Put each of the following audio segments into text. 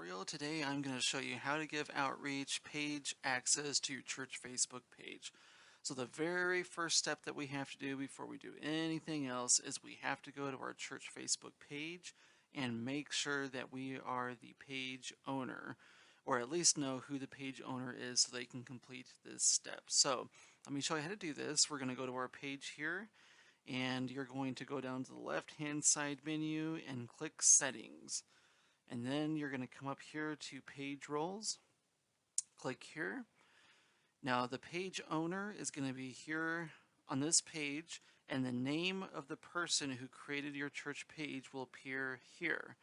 tutorial. Today I'm going to show you how to give Outreach page access to your church Facebook page. So the very first step that we have to do before we do anything else is we have to go to our church Facebook page and make sure that we are the page owner, or at least know who the page owner is so they can complete this step. So let me show you how to do this. We're going to go to our page here, and you're going to go down to the left hand side menu and click Settings. And then you're going to come up here to Page Roles, click here. Now the page owner is going to be here on this page, and the name of the person who created your church page will appear here.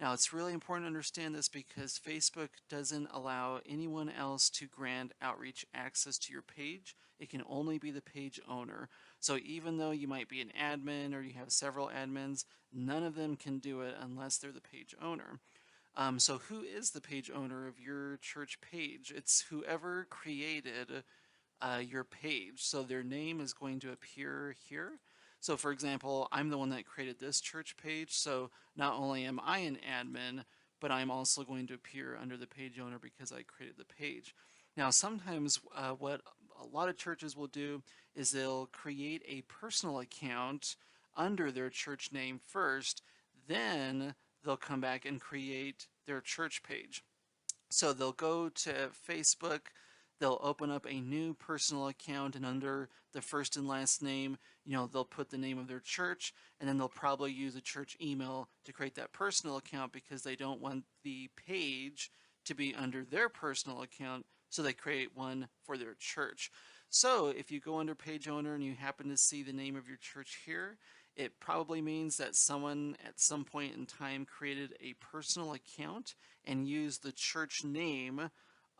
Now it's really important to understand this because Facebook doesn't allow anyone else to grant Outreach access to your page. It can only be the page owner. So even though you might be an admin or you have several admins, none of them can do it unless they're the page owner. So who is the page owner of your church page? It's whoever created your page. So their name is going to appear here. So for example, I'm the one that created this church page. So not only am I an admin, but I'm also going to appear under the page owner because I created the page. Now, sometimes what a lot of churches will do is they'll create a personal account under their church name first, then they'll come back and create their church page. So they'll go to Facebook, they'll open up a new personal account, and under the first and last name, they'll put the name of their church, and then they'll probably use a church email to create that personal account because they don't want the page to be under their personal account, so they create one for their church. So if you go under page owner and you happen to see the name of your church here, it probably means that someone at some point in time created a personal account and used the church name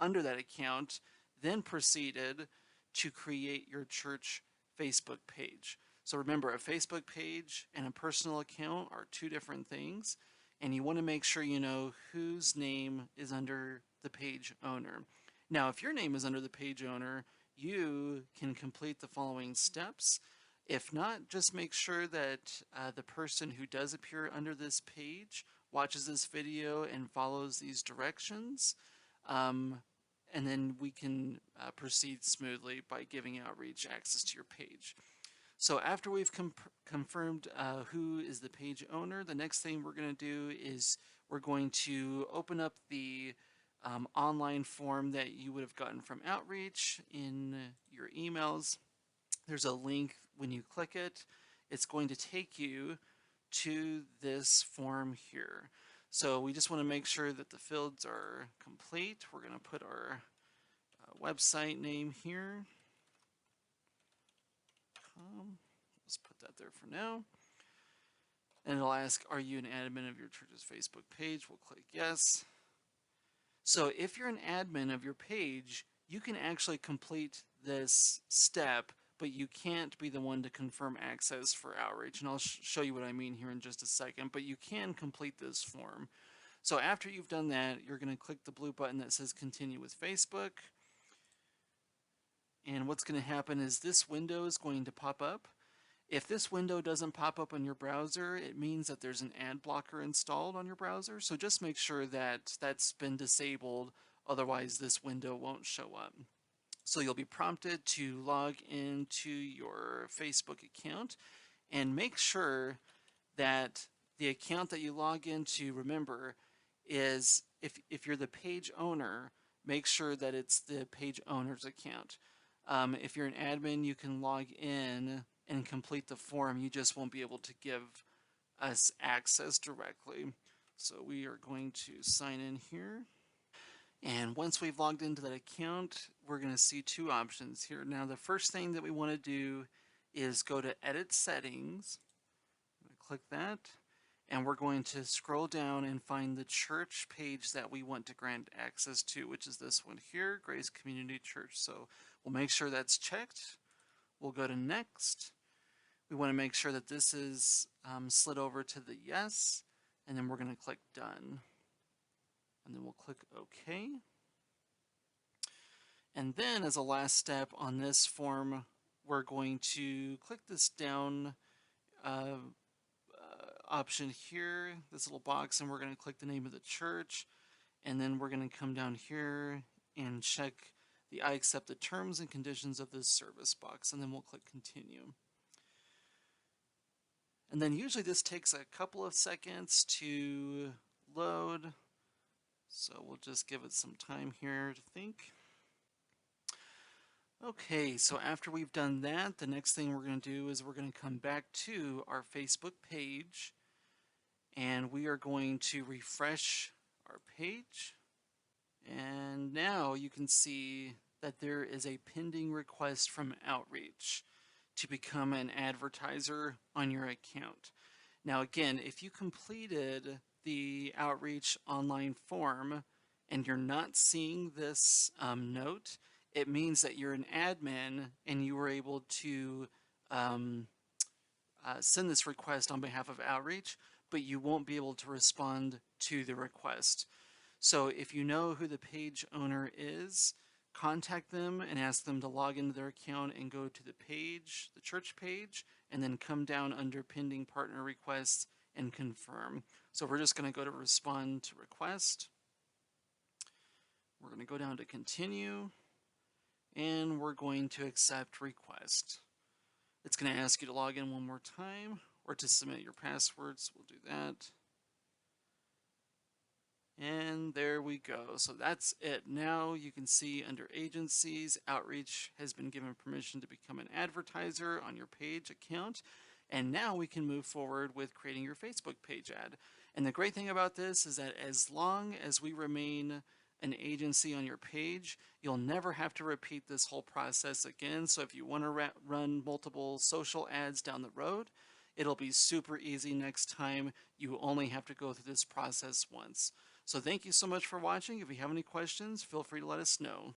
under that account, then proceeded to create your church Facebook page. So remember, a Facebook page and a personal account are two different things, and you want to make sure you know whose name is under the page owner. Now, if your name is under the page owner, you can complete the following steps. If not, just make sure that the person who does appear under this page watches this video and follows these directions. And then we can proceed smoothly by giving Outreach access to your page. So after we've confirmed who is the page owner, the next thing we're going to do is we're going to open up the online form that you would have gotten from Outreach in your emails. There's a link. When you click it, it's going to take you to this form here. So we just want to make sure that the fields are complete. We're going to put our website name here. Let's put that there for now. And it'll ask, are you an admin of your church's Facebook page? We'll click yes. So if you're an admin of your page, you can actually complete this step, but you can't be the one to confirm access for Outreach. And I'll show you what I mean here in just a second, but you can complete this form. So after you've done that, you're going to click the blue button that says continue with Facebook. And what's going to happen is this window is going to pop up. If this window doesn't pop up on your browser, it means that there's an ad blocker installed on your browser. So just make sure that that's been disabled, otherwise this window won't show up. So you'll be prompted to log into your Facebook account and make sure that the account that you log into, remember, is if you're the page owner, make sure that it's the page owner's account. If you're an admin, you can log in and complete the form. You just won't be able to give us access directly. So we are going to sign in here. And once we've logged into that account, we're going to see two options here. Now, the first thing that we want to do is go to Edit Settings. I'm going to click that. And we're going to scroll down and find the church page that we want to grant access to, which is this one here, Grace Community Church. So we'll make sure that's checked. We'll go to Next. We want to make sure that this is slid over to the yes, and then we're going to click Done. And then we'll click OK. And then as a last step on this form, we're going to click this down option here, this little box, and we're going to click the name of the church. and then we're going to come down here and check the I accept the terms and conditions of this service box, and then we'll click continue. And then usually this takes a couple of seconds to load, so we'll just give it some time here to think. Okay, so after we've done that, the next thing we're going to do is we're going to come back to our Facebook page, and we are going to refresh our page. And now you can see that there is a pending request from Outreach to become an advertiser on your account. Now again, if you completed the Outreach online form and you're not seeing this note, it means that you're an admin and you were able to send this request on behalf of Outreach, but you won't be able to respond to the request. So if you know who the page owner is, contact them and ask them to log into their account and go to the page, the church page, and then come down under pending partner requests and confirm. So we're just going to go to respond to request. We're going to go down to continue, and we're going to accept request. It's going to ask you to log in one more time or to submit your passwords. We'll do that. And there we go. So that's it. Now you can see under agencies, Outreach has been given permission to become an advertiser on your page account. And now we can move forward with creating your Facebook page ad. And the great thing about this is that as long as we remain an agency on your page, you'll never have to repeat this whole process again. So if you want to run multiple social ads down the road, it'll be super easy next time. You only have to go through this process once. So thank you so much for watching. If you have any questions, feel free to let us know.